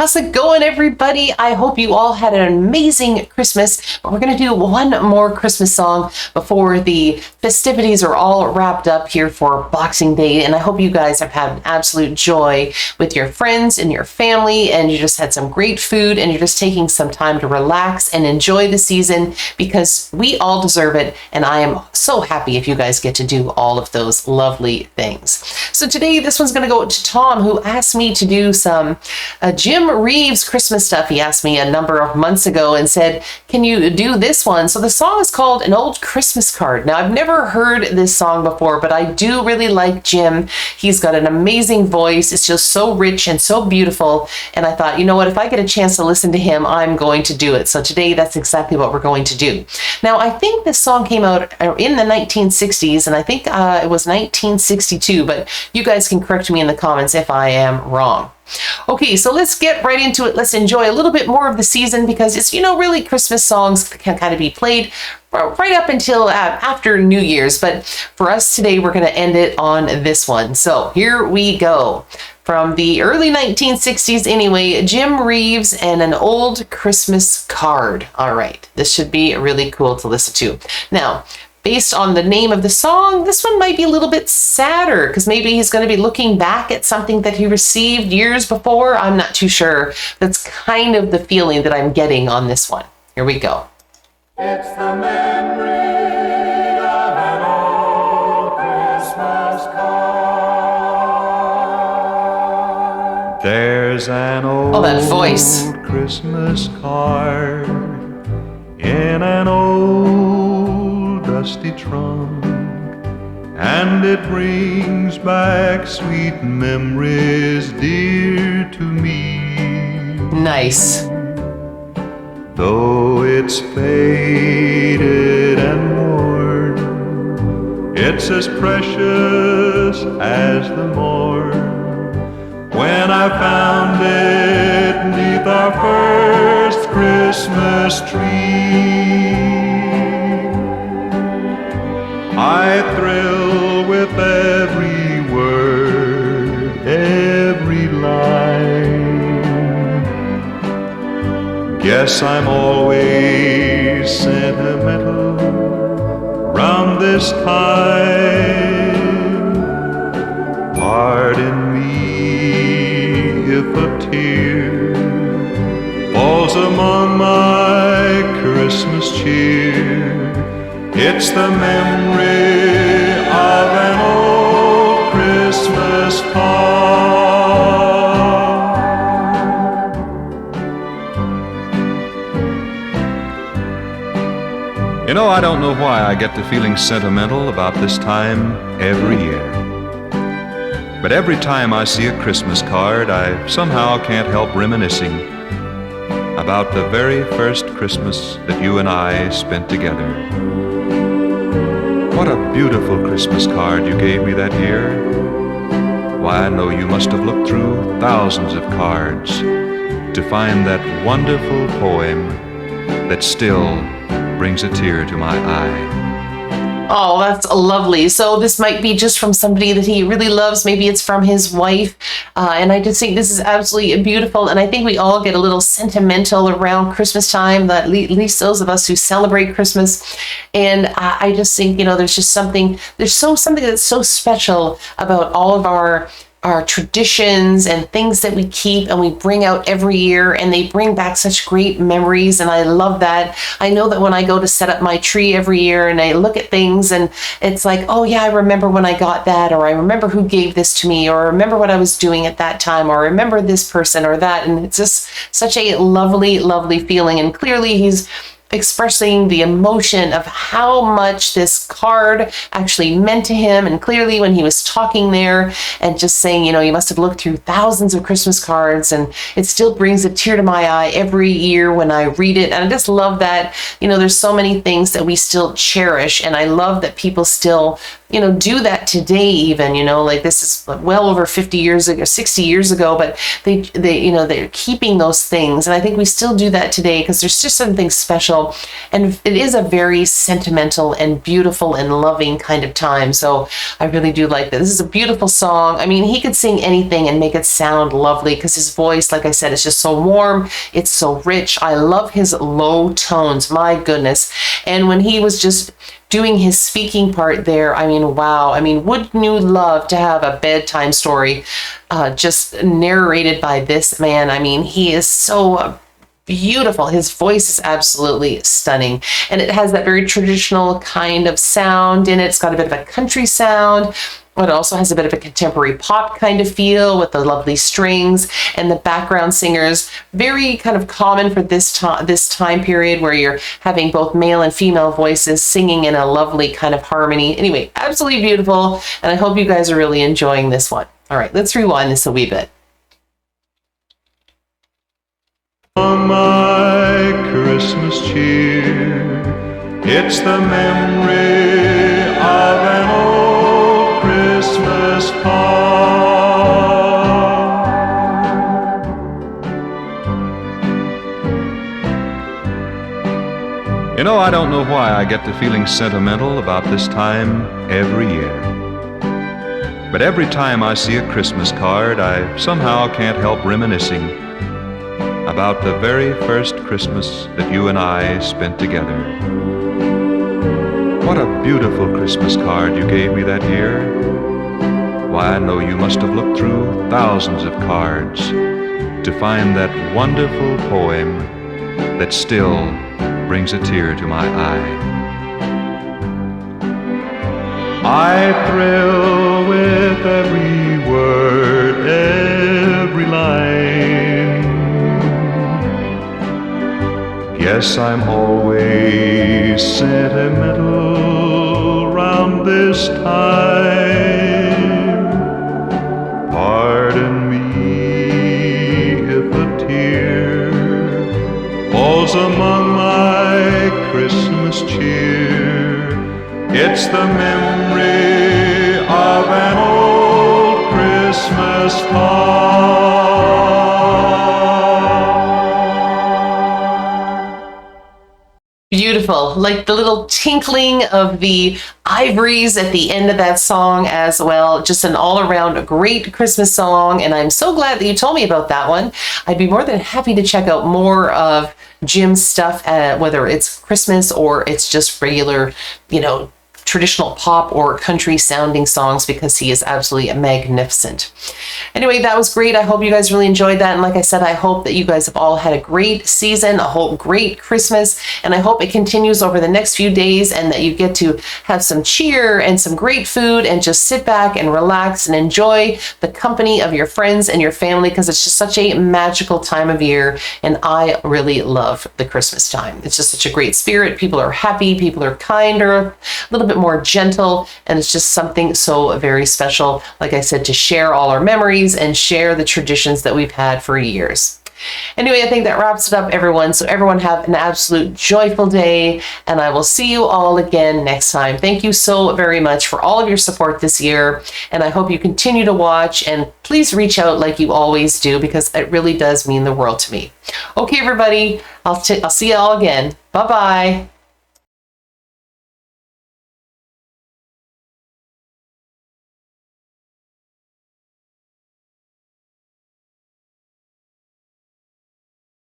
How's it going, everybody? I hope you all had an amazing Christmas. But we're going to do one more Christmas song before the festivities are all wrapped up here for Boxing Day. And I hope you guys have had an absolute joy with your friends and your family, and you just had some great food, and you're just taking some time to relax and enjoy the season, because we all deserve it. And I am so happy if you guys get to do all of those lovely things. So today, this one's going to go to Tom, who asked me to do some Jim Reeves Christmas stuff. He asked me a number of months ago and said, can you do this one? So the song is called An Old Christmas Card. Now, I've never heard this song before, but I do really like Jim. He's got an amazing voice. It's just so rich and so beautiful. And I thought, you know what, if I get a chance to listen to him, I'm going to do it. So today, that's exactly what we're going to do. Now, I think this song came out in the 1960s, and I think it was 1962, but you guys can correct me in the comments if I am wrong. Okay, so let's get right into it. Let's enjoy a little bit more of the season, because it's, you know, really Christmas songs can kind of be played right up until after New Year's. But for us today, we're going to end it on this one. So here we go. From the early 1960s anyway, Jim Reeves and An Old Christmas Card. All right, this should be really cool to listen to. Now, based on the name of the song, this one might be a little bit sadder, because maybe he's going to be looking back at something that he received years before. I'm not too sure. That's kind of the feeling that I'm getting on this one. Here we go. It's the memory of an old Christmas card. There's an old that voice. Christmas card in an old dusty trunk, and it brings back sweet memories dear to me. Nice. Though it's faded and worn, it's as precious as the morn when I found it 'neath our first Christmas tree. I thrill with every word, every line. Guess I'm always sentimental round this time. Pardon me if a tear falls among my Christmas cheer. It's the memory of an old Christmas card. You know, I don't know why I get to feeling sentimental about this time every year. But every time I see a Christmas card, I somehow can't help reminiscing about the very first Christmas that you and I spent together. What a beautiful Christmas card you gave me that year. Why, I know you must have looked through thousands of cards to find that wonderful poem that still brings a tear to my eye. Oh, that's lovely. So this might be just from somebody that he really loves. Maybe it's from his wife. And I just think this is absolutely beautiful. And I think we all get a little sentimental around Christmas time, at least those of us who celebrate Christmas. And I just think, you know, there's something that's so special about all of our traditions and things that we keep and we bring out every year, and they bring back such great memories, and I love that. I know that when I go to set up my tree every year and I look at things, and it's like, oh yeah, I remember when I got that, or I remember who gave this to me, or I remember what I was doing at that time, or I remember this person or that, and it's just such a lovely, lovely feeling. And clearly he's expressing the emotion of how much this card actually meant to him. And clearly when he was talking there and just saying, you know, you must have looked through thousands of Christmas cards, and it still brings a tear to my eye every year when I read it. And I just love that, you know, there's so many things that we still cherish, and I love that people still do that today even, like this is well over 50 years ago, 60 years ago, but they're keeping those things. And I think we still do that today because there's just something special. And it is a very sentimental and beautiful and loving kind of time. So I really do like that. This is a beautiful song. I mean, he could sing anything and make it sound lovely because his voice, like I said, is just so warm. It's so rich. I love his low tones. My goodness. And when he was just doing his speaking part there, I mean, wow. I mean, wouldn't you love to have a bedtime story just narrated by this man? I mean, he is so beautiful. His voice is absolutely stunning. And it has that very traditional kind of sound in it. It's got a bit of a country sound. It also has a bit of a contemporary pop kind of feel with the lovely strings and the background singers. Very kind of common for this time period where you're having both male and female voices singing in a lovely kind of harmony. Anyway, absolutely beautiful. And I hope you guys are really enjoying this one. All right, let's rewind this a wee bit. On my Christmas cheer, it's the memory of an old Christmas card. I don't know why I get to feeling sentimental about this time every year. But every time I see a Christmas card, I somehow can't help reminiscing about the very first Christmas that you and I spent together. What a beautiful Christmas card you gave me that year. Why, I know you must have looked through thousands of cards to find that wonderful poem that still brings a tear to my eye. I thrill with every word, every line. Yes, I'm always sentimental round this time. Pardon me if a tear falls among my Christmas cheer. It's the memory of an old Christmas card. Beautiful, like the little tinkling of the ivories at the end of that song as well. Just an all-around great Christmas song, and I'm so glad that you told me about that one. I'd be more than happy to check out more of Jim's stuff, whether it's Christmas or it's just regular, traditional pop or country sounding songs, because he is absolutely magnificent. Anyway, that was great. I hope you guys really enjoyed that. And like I said, I hope that you guys have all had a great season, a whole great Christmas. And I hope it continues over the next few days and that you get to have some cheer and some great food and just sit back and relax and enjoy the company of your friends and your family, because it's just such a magical time of year. And I really love the Christmas time. It's just such a great spirit. People are happy. People are kinder, a little bit more gentle, and it's just something so very special, like I said, to share all our memories and share the traditions that we've had for years. Anyway, I think that wraps it up, everyone. So everyone have an absolute joyful day, and I will see you all again next time. Thank you so very much for all of your support this year, and I hope you continue to watch, and please reach out like you always do, because it really does mean the world to me. Okay, everybody, I'll see you all again. Bye-bye.